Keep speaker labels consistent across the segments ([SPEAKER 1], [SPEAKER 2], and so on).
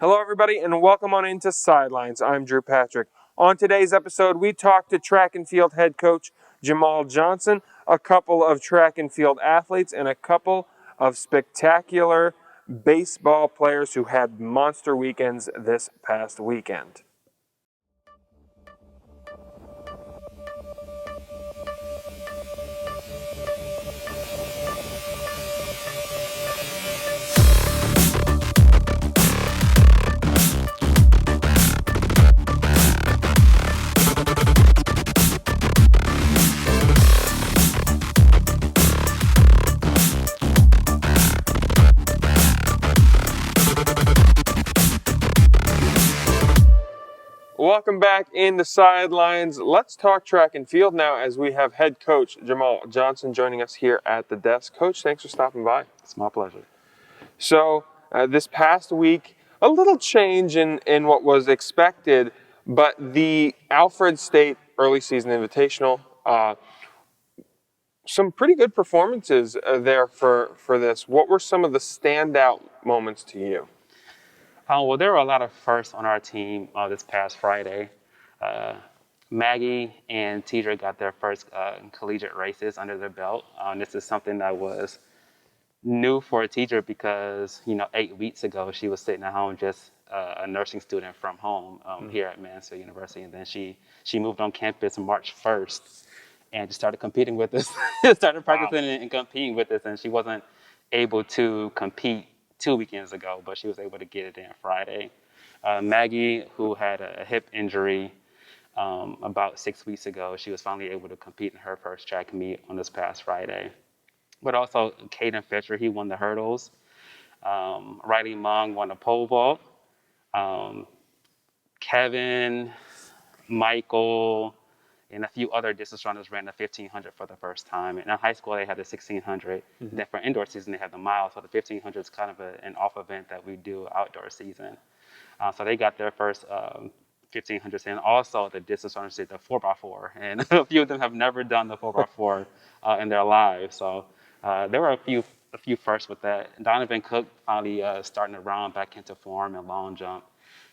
[SPEAKER 1] Hello, everybody, and welcome on into Sidelines. I'm Drew Patrick. On today's episode, we talk to track and field head coach Jamal Johnson, a couple of track and field athletes, and a couple of spectacular baseball players who had monster weekends this past weekend. Welcome back into Sidelines. Let's talk track and field now as we have head coach Jamal Johnson joining us here at the desk. Coach, thanks for stopping by.
[SPEAKER 2] It's my pleasure.
[SPEAKER 1] So this past week, a little change in what was expected, but the Alfred State Early Season Invitational, some pretty good performances there for this. What were some of the standout moments to you?
[SPEAKER 2] Well, there were a lot of firsts on our team this past Friday. Maggie and Tegan got their first collegiate races under their belt. This is something that was new for a teacher because, 8 weeks ago, she was sitting at home just a nursing student from home here at Mansfield University. And then she moved on campus March 1st and just started competing with us, started practicing and competing with us. And she wasn't able to compete 2 weekends ago, but she was able to get it in Friday. Maggie, who had a hip injury about 6 weeks ago, she was finally able to compete in her first track meet on this past Friday. But also Kaden Fisher, he won the hurdles. Riley Mung won the pole vault. Kevin, Michael, and a few other distance runners ran the 1500 for the first time. And in high school, they had the 1600. Mm-hmm. Then for indoor season, they had the mile. So the 1500 is kind of an off event that we do outdoor season. So they got their first 1500s. And also the distance runners did the 4x4. And a few of them have never done the 4x4 in their lives. So there were a few firsts with that. Donovan Cook finally starting to round back into form in long jump.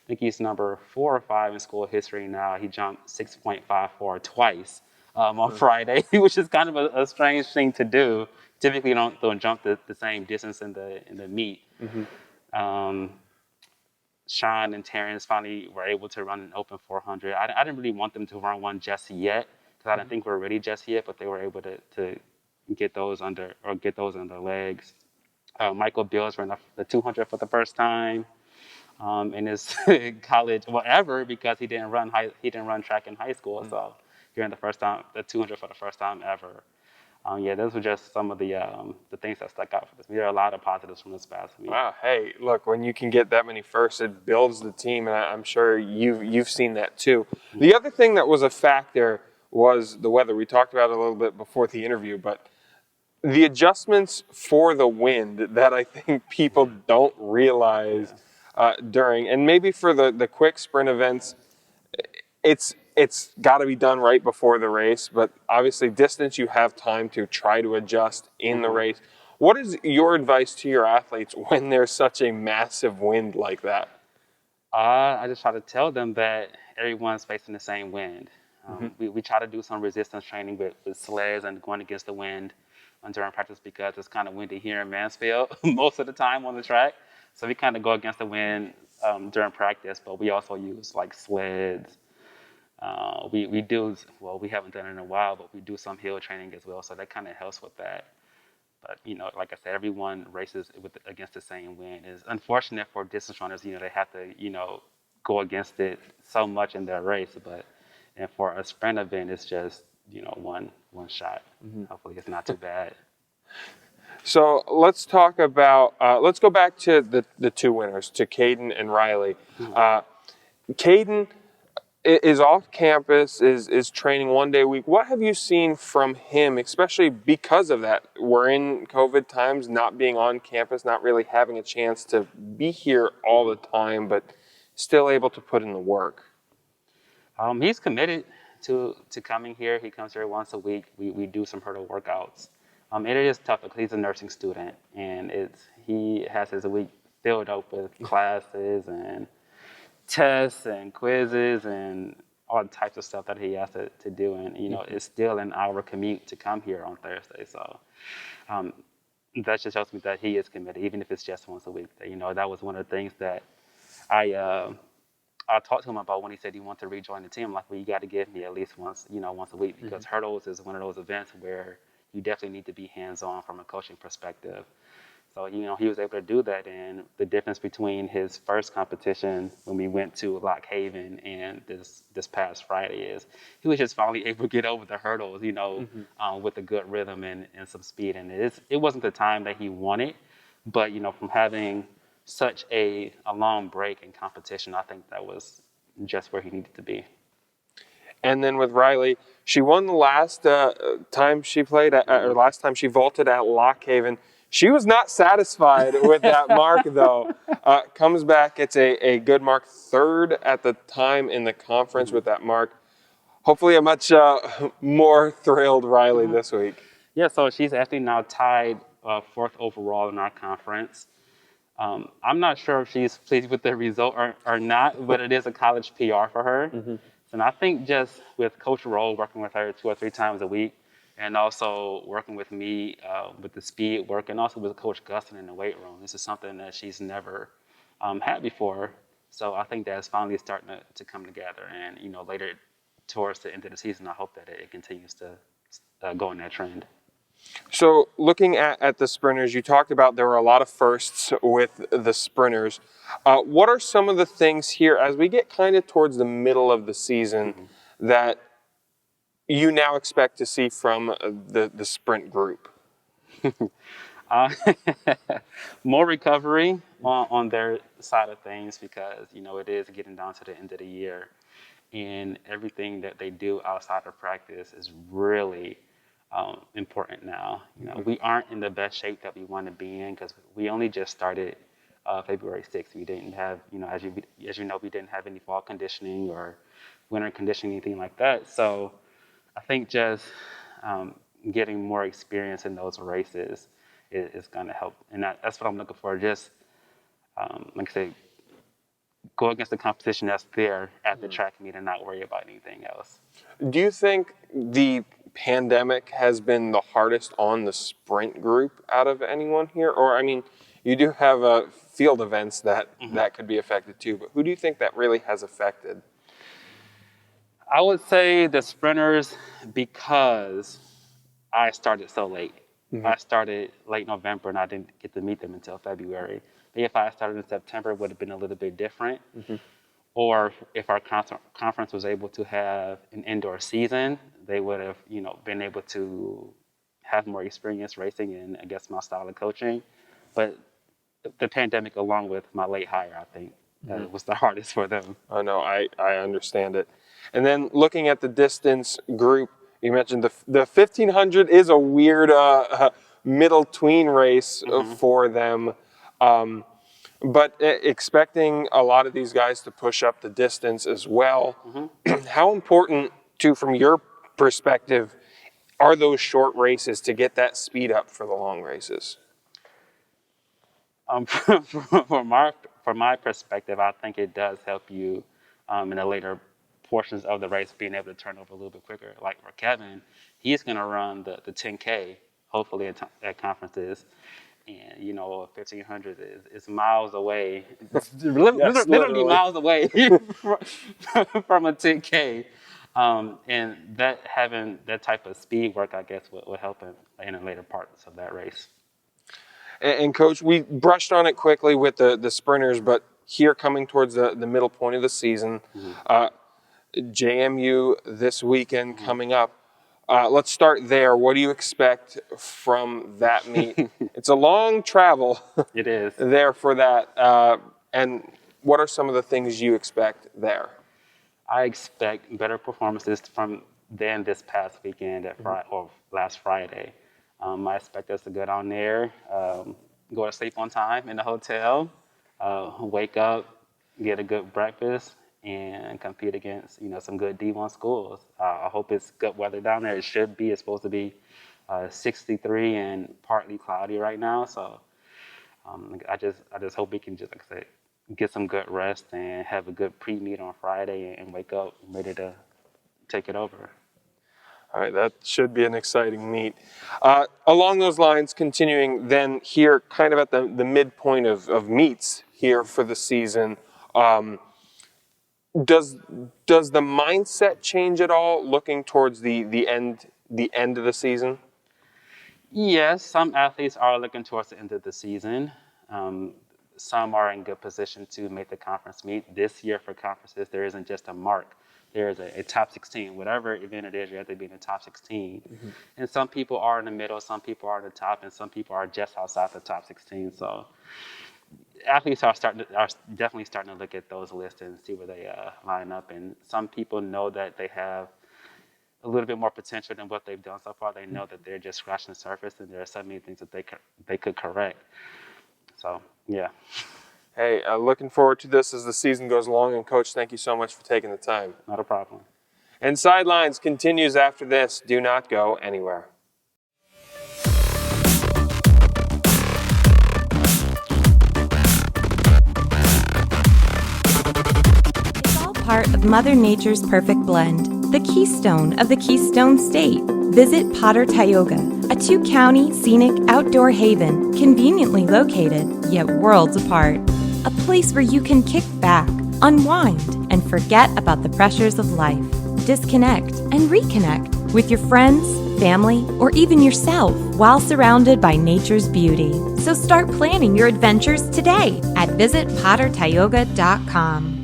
[SPEAKER 2] I think he's number 4 or 5 in school history now. He jumped 6.54 twice on Friday, which is kind of a strange thing to do. Typically, you don't jump the same distance in the meet. Mm-hmm. Sean and Terrence finally were able to run an open 400. I didn't really want them to run one just yet because I didn't think we were ready just yet, but they were able to get those under their legs. Michael Bills ran the 200 for the first time in his college, whatever, because he didn't run track in high school. Mm-hmm. So he ran the 200 for the first time ever. Those were just some of the things that stuck out for this. There are a lot of positives from this past week.
[SPEAKER 1] Wow, hey, look, when you can get that many firsts, it builds the team, and I'm sure you've seen that too. Mm-hmm. The other thing that was a factor was the weather. We talked about it a little bit before the interview, but the adjustments for the wind that I think people don't realize during, and maybe for the quick sprint events, it's got to be done right before the race, but obviously distance you have time to try to adjust in the race. What is your advice to your athletes when there's such a massive wind like that?
[SPEAKER 2] I just try to tell them that everyone's facing the same wind. We try to do some resistance training with sleds and going against the wind during practice because it's kind of windy here in Mansfield most of the time on the track. So we kind of go against the wind during practice, but we also use like sleds. We haven't done it in a while, but we do some hill training as well. So that kind of helps with that. But, like I said, everyone races against the same wind. It's unfortunate for distance runners, they have to, go against it so much in their race. And for a sprint event, it's just, one shot. Mm-hmm. Hopefully it's not too bad.
[SPEAKER 1] So let's talk about, let's go back to the two winners, to Caden and Riley. Mm-hmm. Caden is off campus, is training 1 day a week. What have you seen from him, especially because of that? We're in COVID times, not being on campus, not really having a chance to be here all the time, but still able to put in the work.
[SPEAKER 2] He's committed to coming here. He comes here once a week. We do some hurdle workouts. It is tough because he's a nursing student, and he has his week filled up with classes and tests and quizzes and all types of stuff that he has to do. And, it's still an hour commute to come here on Thursday. So um, that just shows me that he is committed, even if it's just once a week. That was one of the things that I talked to him about when he said he wanted to rejoin the team. I'm like, well, you got to give me at least once a week, because hurdles is one of those events where you definitely need to be hands-on from a coaching perspective. So, he was able to do that. And the difference between his first competition when we went to Lock Haven and this past Friday is he was just finally able to get over the hurdles, with a good rhythm and some speed. And it wasn't the time that he wanted, but, from having such a long break in competition, I think that was just where he needed to be.
[SPEAKER 1] And then with Riley, she won the last time she played, or last time she vaulted at Lock Haven. She was not satisfied with that mark, though. Comes back, it's a good mark, third at the time in the conference with that mark. Hopefully a much more thrilled Riley this week.
[SPEAKER 2] Yeah, so she's actually now tied fourth overall in our conference. I'm not sure if she's pleased with the result or not, but it is a college PR for her. And I think just with Coach Roll working with her 2 or 3 times a week, and also working with me with the speed work, and also with Coach Gustin in the weight room, this is something that she's never had before. So I think that's finally starting to come together. And, later towards the end of the season, I hope that it continues to go in that trend.
[SPEAKER 1] So looking at the sprinters, you talked about there were a lot of firsts with the sprinters. What are some of the things here as we get kind of towards the middle of the season that you now expect to see from the sprint group?
[SPEAKER 2] More recovery on their side of things, because, it is getting down to the end of the year, and everything that they do outside of practice is really important now. We aren't in the best shape that we want to be in, because we only just started February 6th. We didn't have, as you know, we didn't have any fall conditioning or winter conditioning, anything like that. So I think just getting more experience in those races is going to help. And that's what I'm looking for. Just, like I say, go against the competition that's there at the track meet and not worry about anything else.
[SPEAKER 1] Do you think the pandemic has been the hardest on the sprint group out of anyone here? Or, I mean, you do have field events that could be affected too, but who do you think that really has affected?
[SPEAKER 2] I would say the sprinters, because I started so late. I started late November and I didn't get to meet them until February. But if I started in September, it would have been a little bit different. Or if our conference was able to have an indoor season, they would have, been able to have more experience racing and, I guess, my style of coaching. But the pandemic, along with my late hire, I think, was the hardest for them.
[SPEAKER 1] I know, I understand it. And then looking at the distance group, you mentioned the 1500 is a weird middle tween race for them. But expecting a lot of these guys to push up the distance as well. How important, too, from your perspective, are those short races to get that speed up for the long races?
[SPEAKER 2] From my perspective, I think it does help you in the later portions of the race being able to turn over a little bit quicker. Like for Kevin, he's going to run the 10K, hopefully at conferences. And, 1500 is miles away, literally miles away from a 10K. And that having that type of speed work, I guess, will help in the later parts of that race.
[SPEAKER 1] And Coach, we brushed on it quickly with the sprinters, but here coming towards the middle point of the season, JMU this weekend coming up. Let's start there. What do you expect from that meet? It's a long travel.
[SPEAKER 2] It is.
[SPEAKER 1] There for that. And what are some of the things you expect there?
[SPEAKER 2] I expect better performances than this past weekend or last Friday. I expect us to go down there, go to sleep on time in the hotel, wake up, get a good breakfast, and compete against some good D1 schools. I hope it's good weather down there. It should be. It's supposed to be 63 and partly cloudy right now. So I just hope we can just, like I said, get some good rest and have a good pre-meet on Friday and wake up ready to take it over.
[SPEAKER 1] All right, that should be an exciting meet. Along those lines, continuing then here, kind of at the midpoint of meets here for the season, does the mindset change at all, looking towards the end of the season?
[SPEAKER 2] Yes, some athletes are looking towards the end of the season. Some are in good position to make the conference meet. This year for conferences, there isn't just a mark. There is a top 16. Whatever event it is, you have to be in the top 16. Mm-hmm. And some people are in the middle, some people are at the top, and some people are just outside the top 16. So athletes are definitely starting to look at those lists and see where they line up. And some people know that they have a little bit more potential than what they've done so far. They know that they're just scratching the surface, and there are so many things that they could correct. So, yeah.
[SPEAKER 1] Hey, looking forward to this as the season goes along. And Coach, thank you so much for taking the time.
[SPEAKER 2] Not a problem.
[SPEAKER 1] And Sidelines continues after this. Do not go anywhere.
[SPEAKER 3] It's all part of Mother Nature's perfect blend, the keystone of the Keystone State. Visit Potter Tioga, a 2-county scenic outdoor haven conveniently located, yet worlds apart. A place where you can kick back, unwind, and forget about the pressures of life. Disconnect and reconnect with your friends, family, or even yourself while surrounded by nature's beauty. So start planning your adventures today at visitpottertioga.com.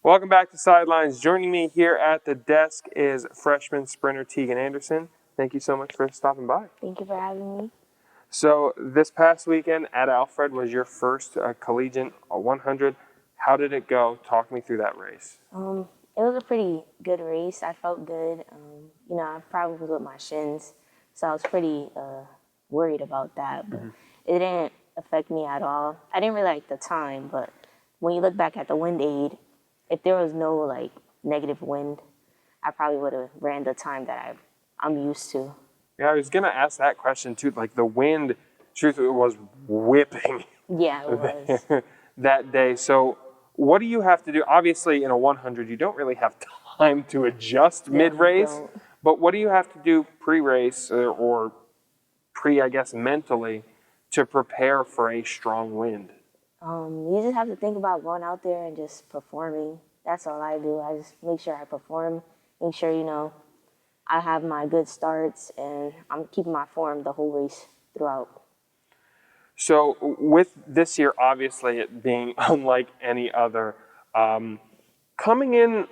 [SPEAKER 1] Welcome back to Sidelines. Joining me here at the desk is freshman sprinter Tegan Anderson. Thank you so much for stopping by.
[SPEAKER 4] Thank you for having me.
[SPEAKER 1] So this past weekend at Alfred was your first collegiate 100. How did it go? Talk me through that race.
[SPEAKER 4] It was a pretty good race. I felt good. I probably with my shins, so I was pretty worried about that. But it didn't affect me at all. I didn't really like the time, but when you look back at the wind aid, if there was no like negative wind, I probably would have ran the time that I'm used to.
[SPEAKER 1] Yeah, I was gonna ask that question too. Like the wind, truthfully, was whipping.
[SPEAKER 4] Yeah, it was.
[SPEAKER 1] that day. So what do you have to do? Obviously, in a 100, you don't really have time to adjust mid-race. But what do you have to do pre-race or I guess, mentally to prepare for a strong wind?
[SPEAKER 4] You just have to think about going out there and just performing. That's all I do. I just make sure I perform, make sure, I have my good starts, and I'm keeping my form the whole race throughout.
[SPEAKER 1] So with this year, obviously, it being unlike any other, coming in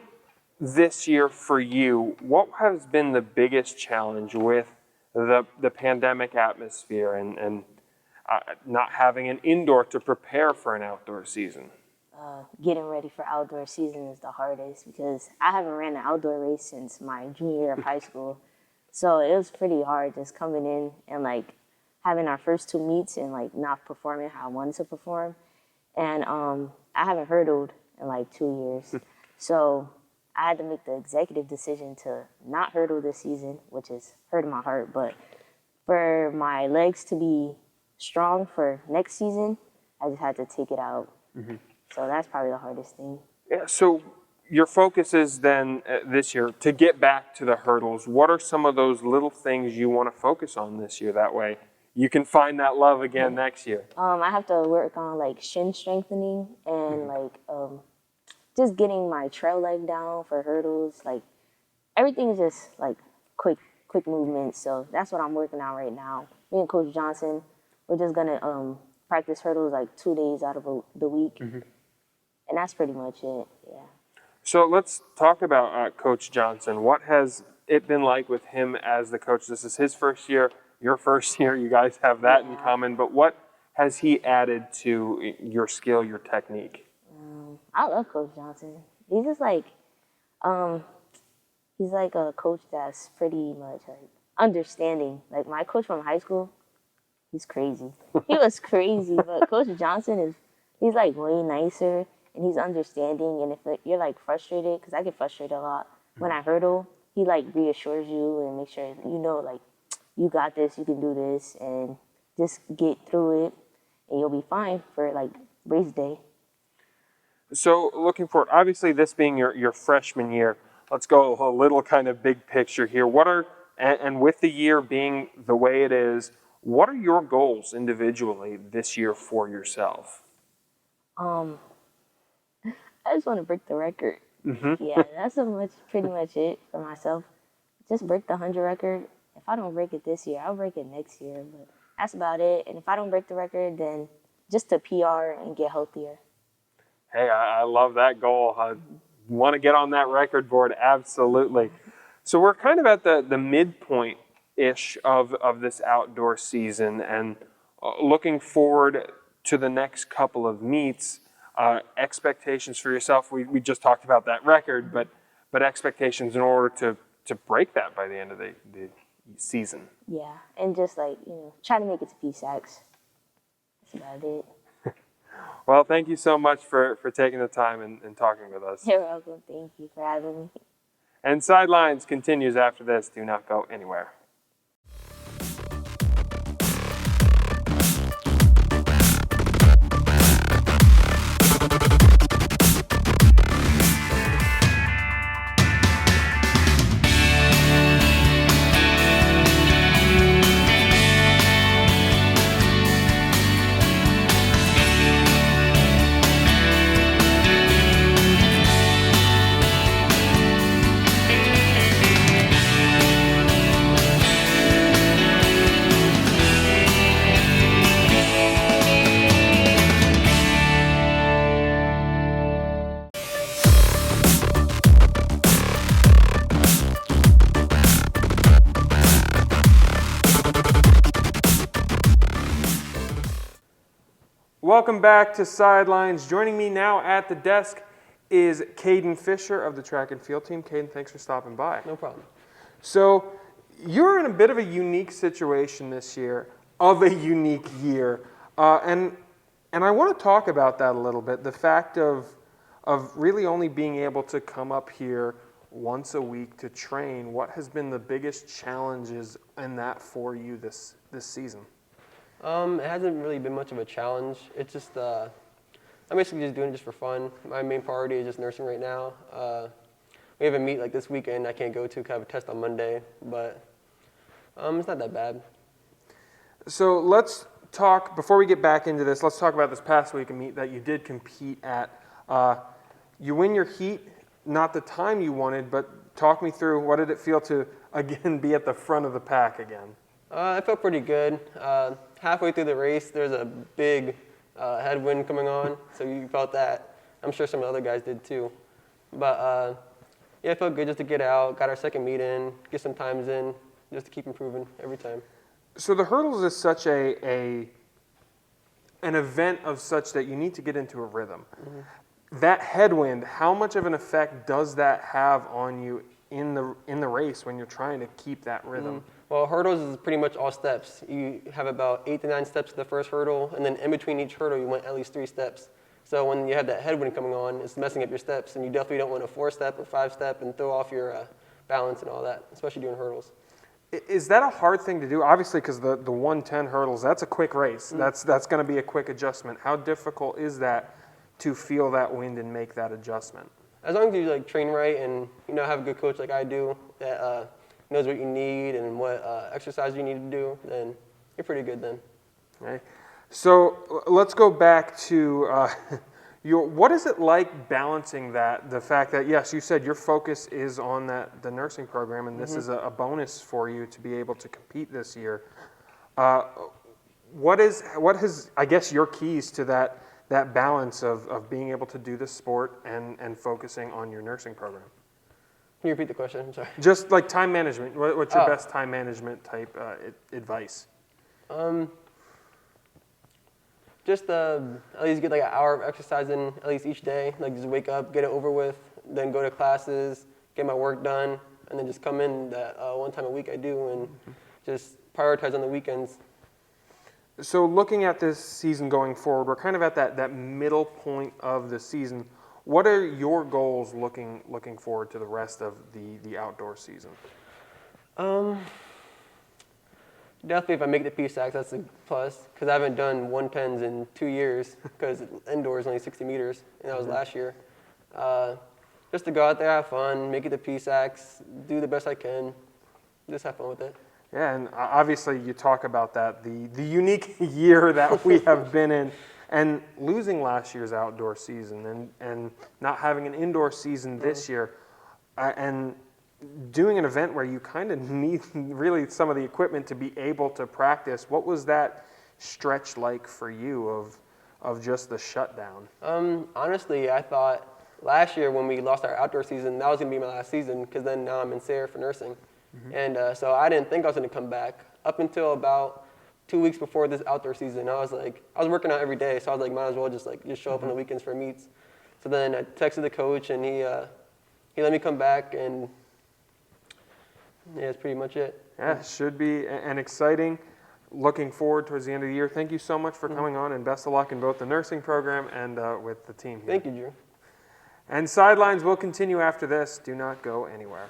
[SPEAKER 1] this year for you, what has been the biggest challenge with the pandemic atmosphere and not having an indoor to prepare for an outdoor season?
[SPEAKER 4] Getting ready for outdoor season is the hardest because I haven't ran an outdoor race since my junior year of high school. So it was pretty hard just coming in and like having our first 2 meets and like not performing how I wanted to perform. And I haven't hurdled in like 2 years. So I had to make the executive decision to not hurdle this season, which is hurting my heart. But for my legs to be strong for next season, I just had to take it out. So that's probably the hardest thing.
[SPEAKER 1] Yeah, so your focus is then this year to get back to the hurdles. What are some of those little things you want to focus on this year? That way you can find that love again next year.
[SPEAKER 4] I have to work on like shin strengthening and like just getting my trail leg down for hurdles. Like everything is just like quick movements. So that's what I'm working on right now. Me and Coach Johnson, we're just gonna practice hurdles like 2 days out of the week. And that's pretty much it, yeah.
[SPEAKER 1] So let's talk about Coach Johnson. What has it been like with him as the coach? This is his first year, your first year. You guys have that in common. But what has he added to your skill, your technique?
[SPEAKER 4] I love Coach Johnson. He's just like, he's like a coach that's pretty much like understanding. Like my coach from high school, he's crazy. He was crazy, but Coach Johnson he's like way nicer. and he's understanding. And if you're like frustrated, because I get frustrated a lot when I hurdle, he like reassures you and makes sure you know like you got this, you can do this, and just get through it, and you'll be fine for like race day.
[SPEAKER 1] So looking forward, obviously this being your freshman year, let's go a little kind of big picture here. And with the year being the way it is, what are your goals individually this year for yourself?
[SPEAKER 4] I just want to break the record. Yeah, that's pretty much it for myself. Just break the 100 record. If I don't break it this year, I'll break it next year. But that's about it. And if I don't break the record, then just to PR and get healthier.
[SPEAKER 1] Hey, I love that goal. I want to get on that record board, absolutely. So we're kind of at the midpoint-ish of this outdoor season, and looking forward to the next couple of meets. Expectations for yourself, we just talked about that record, but expectations in order to break that by the end of the season.
[SPEAKER 4] Yeah, and just like, try to make it to PSACs. That's about it.
[SPEAKER 1] Well, thank you so much for taking the time and talking with us.
[SPEAKER 4] You're welcome. Thank you for having me.
[SPEAKER 1] And Sidelines continues after this. Do not go anywhere. Welcome back to Sidelines. Joining me now at the desk is Kaden Fisher of the track and field team. Kaden, thanks for stopping by.
[SPEAKER 5] No problem.
[SPEAKER 1] So you're in a bit of a unique situation this year, of a unique year. And I want to talk about that a little bit, the fact of really only being able to come up here once a week to train. What has been the biggest challenges in that for you this season?
[SPEAKER 5] It hasn't really been much of a challenge. It's just, I'm basically just doing it just for fun. My main priority is just nursing right now. We have a meet like this weekend I can't go to because I have a test on Monday, but it's not that bad.
[SPEAKER 1] So let's talk, before we get back into this, let's talk about this past week, a meet that you did compete at. You win your heat, not the time you wanted, but talk me through, what did it feel to, again, be at the front of the pack again?
[SPEAKER 5] I felt pretty good. Halfway through the race, there's a big headwind coming on, so you felt that. I'm sure some of the other guys did too. But yeah, it felt good just to get out, got our second meet in, get some times in, just to keep improving every time.
[SPEAKER 1] So the hurdles is such an event of such that you need to get into a rhythm. Mm-hmm. That headwind, how much of an effect does that have on you in the race when you're trying to keep that rhythm?
[SPEAKER 5] Mm-hmm. Well, hurdles is pretty much all steps. You have about 8 to 9 steps to the first hurdle, and then in between each hurdle, you want at least 3 steps. So when you have that headwind coming on, it's messing up your steps, and you definitely don't want a 4-step or 5-step and throw off your balance and all that, especially doing hurdles.
[SPEAKER 1] Is that a hard thing to do? Obviously, because the 110 hurdles, that's a quick race. Mm. That's going to be a quick adjustment. How difficult is that to feel that wind and make that adjustment?
[SPEAKER 5] As long as you training right and have a good coach like I do that knows what you need and what exercise you need to do, then you're pretty good then.
[SPEAKER 1] Okay. So let's go back to what is it like balancing that, the fact that, yes, you said your focus is on the nursing program, and this is a bonus for you to be able to compete this year. What has, I guess, your keys to that balance of being able to do the sport and focusing on your nursing program?
[SPEAKER 5] Can you repeat the question? I'm sorry.
[SPEAKER 1] Just like time management. What's your best time management type advice?
[SPEAKER 5] Just at least get like an hour of exercise in at least each day. Like just wake up, get it over with, then go to classes, get my work done, and then just come in that one time a week I do and just prioritize on the weekends.
[SPEAKER 1] So looking at this season going forward, we're kind of at that middle point of the season. What are your goals looking forward to the rest of the outdoor season?
[SPEAKER 5] Definitely, if I make the PSACs, that's a plus. Because I haven't done 110s in 2 years. Because indoor is only 60 meters, and that was last year. Just to go out there, have fun, make it to PSACs, do the best I can, just have fun with it.
[SPEAKER 1] Yeah, and obviously you talk about that, the unique year that we have been in, and losing last year's outdoor season and not having an indoor season this year, and doing an event where you kind of need really some of the equipment to be able to practice. What was that stretch like for you of just the shutdown?
[SPEAKER 5] Honestly, I thought last year when we lost our outdoor season, that was going to be my last season because then now I'm in Sayre for nursing. And so I didn't think I was going to come back up until about 2 weeks before this outdoor season. I was working out every day, so I was like, might as well just show up on the weekends for meets. So then I texted the coach, and he let me come back, and yeah, that's pretty much it.
[SPEAKER 1] Yeah, it should be an exciting. Looking forward towards the end of the year. Thank you so much for coming on, and best of luck in both the nursing program and with the team here.
[SPEAKER 5] Thank you, Drew.
[SPEAKER 1] And Sidelines will continue after this. Do not go anywhere.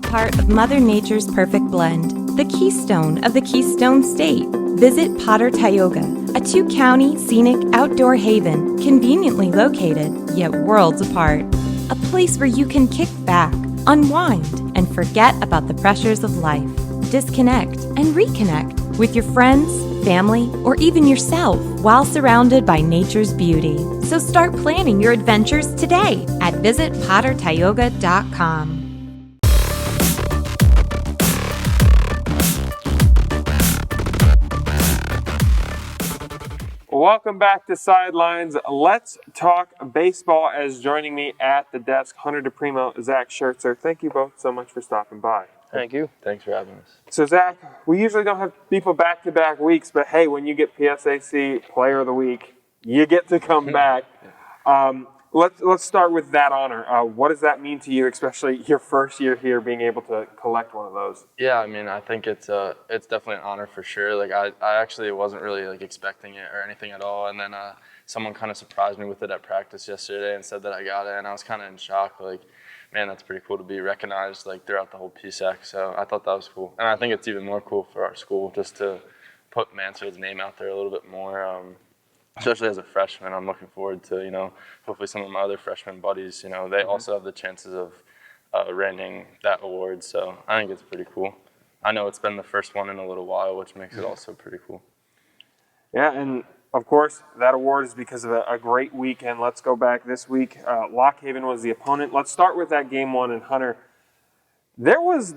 [SPEAKER 3] Part of Mother Nature's perfect blend, the keystone of the Keystone State. Visit Potter Tioga, a 2-county scenic outdoor haven conveniently located, yet worlds apart. A place where you can kick back, unwind, and forget about the pressures of life. Disconnect and reconnect with your friends, family, or even yourself while surrounded by nature's beauty. So start planning your adventures today at visitpottertioga.com.
[SPEAKER 1] Welcome back to Sidelines. Let's talk baseball. As joining me at the desk, Hunter DePrimo, Zack Shertzer. Thank you both so much for stopping by.
[SPEAKER 6] Thank you. Thanks for having us.
[SPEAKER 1] So Zack, we usually don't have people back-to-back weeks, but hey, when you get PSAC Player of the Week, you get to come back. Let's start with that honor. What does that mean to you, especially your first year here, being able to collect one of those?
[SPEAKER 6] Yeah, I mean, I think it's definitely an honor for sure. Like I actually wasn't really expecting it or anything at all, and then someone kind of surprised me with it at practice yesterday and said that I got it, and I was kind of in shock. Like, man, that's pretty cool to be recognized throughout the whole PSAC. So I thought that was cool, and I think it's even more cool for our school just to put Mansfield's name out there a little bit more. Especially as a freshman, I'm looking forward to, hopefully some of my other freshman buddies, they also have the chances of winning that award. So I think it's pretty cool. I know it's been the first one in a little while, which makes it also pretty cool.
[SPEAKER 1] Yeah, and of course, that award is because of a great weekend. Let's go back this week. Lock Haven was the opponent. Let's start with that game one. And Hunter, there was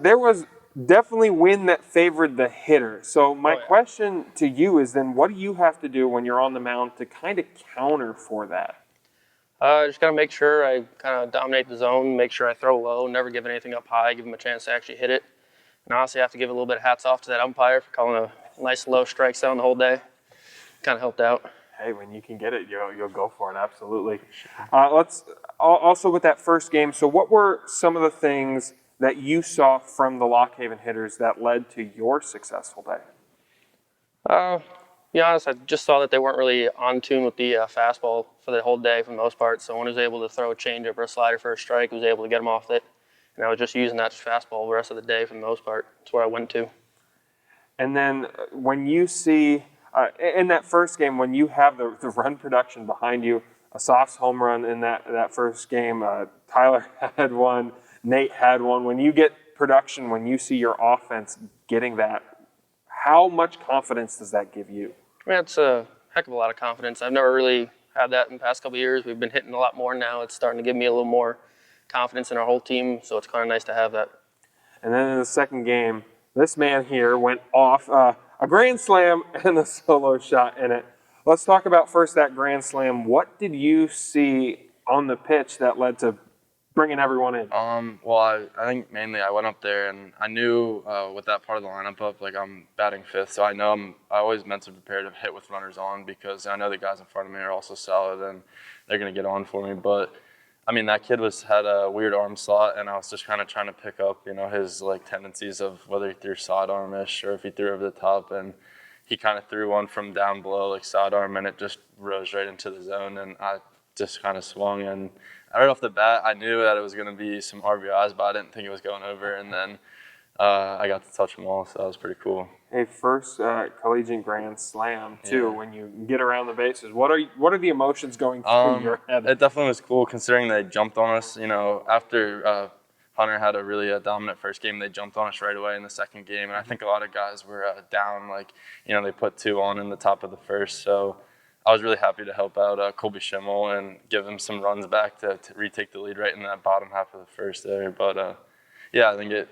[SPEAKER 1] definitely wind that favored the hitter. So my question to you is then, what do you have to do when you're on the mound to kind of counter for that?
[SPEAKER 7] Just got to make sure I kind of dominate the zone, make sure I throw low, never give anything up high, give them a chance to actually hit it. And honestly, I have to give a little bit of hats off to that umpire for calling a nice low strike zone the whole day. Kind of helped out.
[SPEAKER 1] Hey, when you can get it, you'll go for it, absolutely. Let's also with that first game, so what were some of the things that you saw from the Lock Haven hitters that led to your successful day?
[SPEAKER 7] To be honest, I just saw that they weren't really on tune with the fastball for the whole day for the most part. So when I was able to throw a changeup or a slider for a strike, I was able to get them off it. And I was just using that fastball the rest of the day for the most part. That's where I went to. And then
[SPEAKER 1] when you see, in that first game, when you have the run production behind you, a Soft's home run in that first game, Tyler had one, Nate had one. When you get production, when you see your offense getting that, how much confidence does that give you?
[SPEAKER 7] I mean, it's a heck of a lot of confidence. I've never really had that in the past couple of years. We've been hitting a lot more now. It's starting to give me a little more confidence in our whole team, so it's kind of nice to have that.
[SPEAKER 1] And then in the second game, this man here went off a grand slam and a solo shot in it. Let's talk about first that grand slam. What did you see on the pitch that led to bringing everyone in?
[SPEAKER 6] Well, I think mainly I went up there and I knew with that part of the lineup up, I'm batting fifth, so I always mentally prepared to hit with runners on because I know the guys in front of me are also solid and they're going to get on for me. But I mean, that kid had a weird arm slot, and I was just kind of trying to pick up, his like tendencies of whether he threw sidearm-ish or if he threw over the top, and he kind of threw one from down below, like sidearm, and it just rose right into the zone, and I just kind of swung, and right off the bat, I knew that it was going to be some RBIs, but I didn't think it was going over, and then I got to touch them all, so that was pretty cool.
[SPEAKER 1] Hey, first collegiate grand slam too. Yeah. When you get around the bases, what are the emotions going through your head?
[SPEAKER 6] It definitely was cool considering they jumped on us. After Hunter had a really dominant first game, they jumped on us right away in the second game, and I think a lot of guys were down. They put 2 on in the top of the first, so I was really happy to help out Colby Schimmel and give him some runs back to retake the lead right in that bottom half of the first there. But yeah, I think it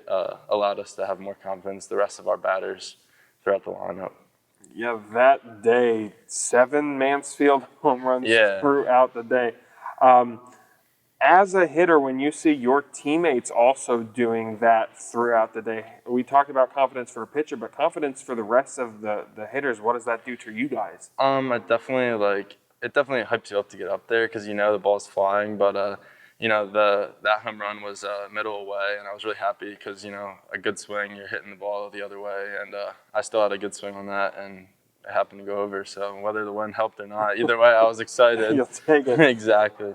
[SPEAKER 6] allowed us to have more confidence, the rest of our batters, throughout the lineup.
[SPEAKER 1] Yeah, that day, 7 Mansfield home runs throughout the day. As a hitter, when you see your teammates also doing that throughout the day, we talked about confidence for a pitcher, but confidence for the rest of the hitters, what does that do to you guys?
[SPEAKER 6] It definitely hypes you up to get up there because the ball's flying, but that home run was middle away, and I was really happy because, a good swing, you're hitting the ball the other way, and I still had a good swing on that, and it happened to go over. So whether the wind helped or not, either way, I was excited.
[SPEAKER 1] You'll take it.
[SPEAKER 6] Exactly.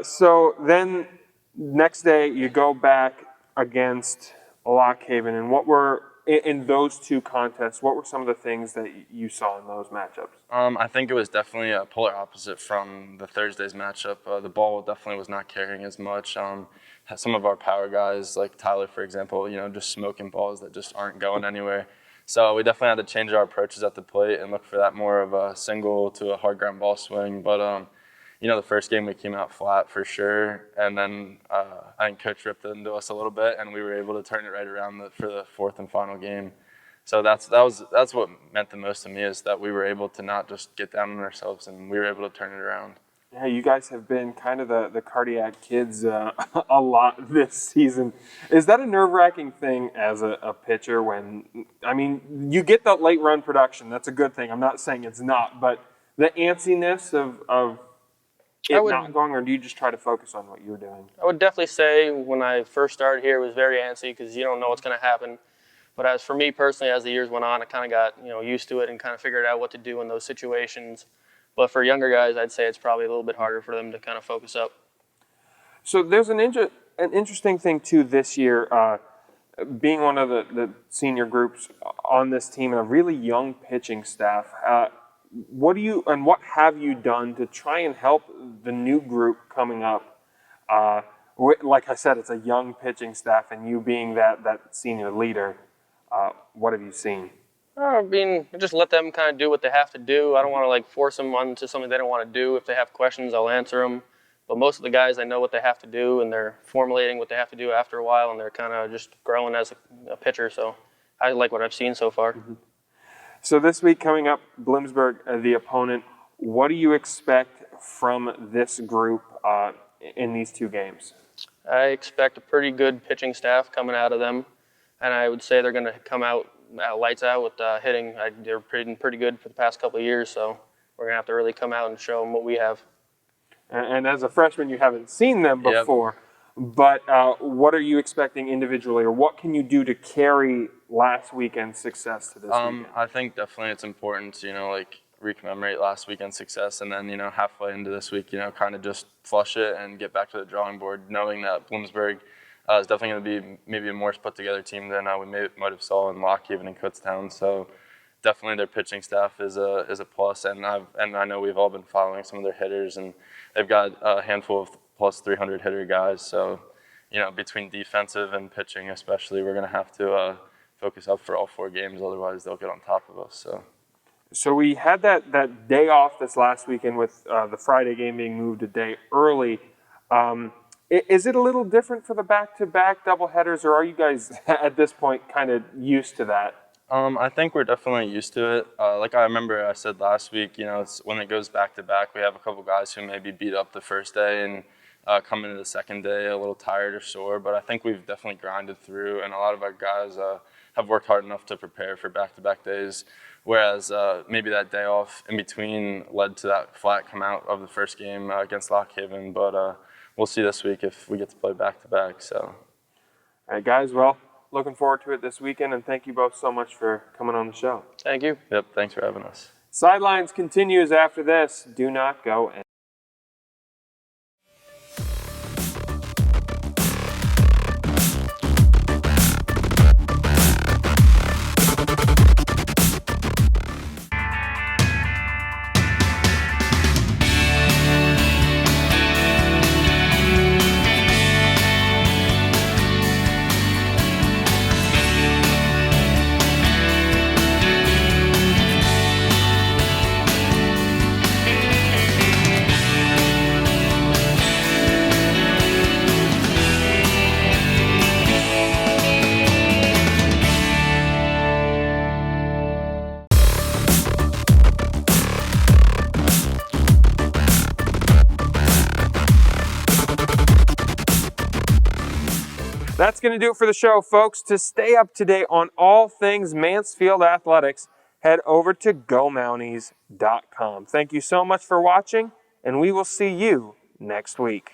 [SPEAKER 1] So then next day you go back against Lock Haven, and what were, in those 2 contests, what were some of the things that you saw in those matchups?
[SPEAKER 6] I think it was definitely a polar opposite from the Thursday's matchup. The ball definitely was not carrying as much. Some of our power guys, like Tyler, for example, just smoking balls that just aren't going anywhere. So we definitely had to change our approaches at the plate and look for that more of a single to a hard ground ball swing. But, the first game we came out flat for sure. And then I think Coach ripped it into us a little bit, and we were able to turn it right around for the 4th and final game. So that's what meant the most to me, is that we were able to not just get down on ourselves, and we were able to turn it around.
[SPEAKER 1] Yeah, you guys have been kind of the cardiac kids a lot this season. Is that a nerve-wracking thing as a pitcher you get the late run production, that's a good thing. I'm not saying it's not, but the antsiness of it not going, or do you just try to focus on what you're doing?
[SPEAKER 7] I would definitely say when I first started here, it was very antsy because you don't know what's going to happen. But as for me personally, as the years went on, I kind of got used to it and kind of figured out what to do in those situations. But for younger guys, I'd say it's probably a little bit harder for them to kind of focus up.
[SPEAKER 1] So there's an interesting thing too this year, being one of the senior groups on this team and a really young pitching staff. What have you done to try and help the new group coming up? Like I said, it's a young pitching staff, and you being that senior leader, what have you seen?
[SPEAKER 7] Just let them kind of do what they have to do. I don't want to force them onto something they don't want to do. If they have questions, I'll answer them. But most of the guys, I know what they have to do, and they're formulating what they have to do after a while, and they're kind of just growing as a pitcher. So I like what I've seen so far. Mm-hmm.
[SPEAKER 1] So this week coming up, Bloomsburg, the opponent, what do you expect from this group in these 2 games?
[SPEAKER 7] I expect a pretty good pitching staff coming out of them, and I would say they're going to come out lights out with hitting. They're pretty good for the past couple of years, so we're going to have to really come out and show them what we have.
[SPEAKER 1] And as a freshman, you haven't seen them before, but what are you expecting individually, or what can you do to carry last weekend's success to this weekend?
[SPEAKER 6] I think definitely it's important to, recommemorate last weekend's success, and then, halfway into this week, kind of just flush it and get back to the drawing board, knowing that Bloomsburg is definitely going to be maybe a more put-together team than we might have saw in Lock Haven and Kutztown. So definitely their pitching staff is a plus, and I know we've all been following some of their hitters, and they've got a handful of plus 300 hitter guys. So, between defensive and pitching especially, we're going to have to focus up for all 4 games, otherwise they'll get on top of us.
[SPEAKER 1] So we had that day off this last weekend with the Friday game being moved a day early. Is it a little different for the back-to-back doubleheaders, or are you guys at this point kind of used to that?
[SPEAKER 6] I think we're definitely used to it. Like I remember I said last week, it's when it goes back-to-back, we have a couple guys who maybe beat up the first day, and coming into the second day a little tired or sore, but I think we've definitely grinded through, and a lot of our guys have worked hard enough to prepare for back-to-back days, whereas maybe that day off in between led to that flat come out of the first game against Lock Haven, but we'll see this week if we get to play back-to-back. So.
[SPEAKER 1] All right, guys, well, looking forward to it this weekend, and thank you both so much for coming on the show.
[SPEAKER 7] Thank you.
[SPEAKER 6] Yep, thanks for having us.
[SPEAKER 1] Sidelines continues after this. Do not go. That's going to do it for the show, folks. To stay up to date on all things Mansfield athletics, head over to GoMounties.com. Thank you so much for watching, and we will see you next week.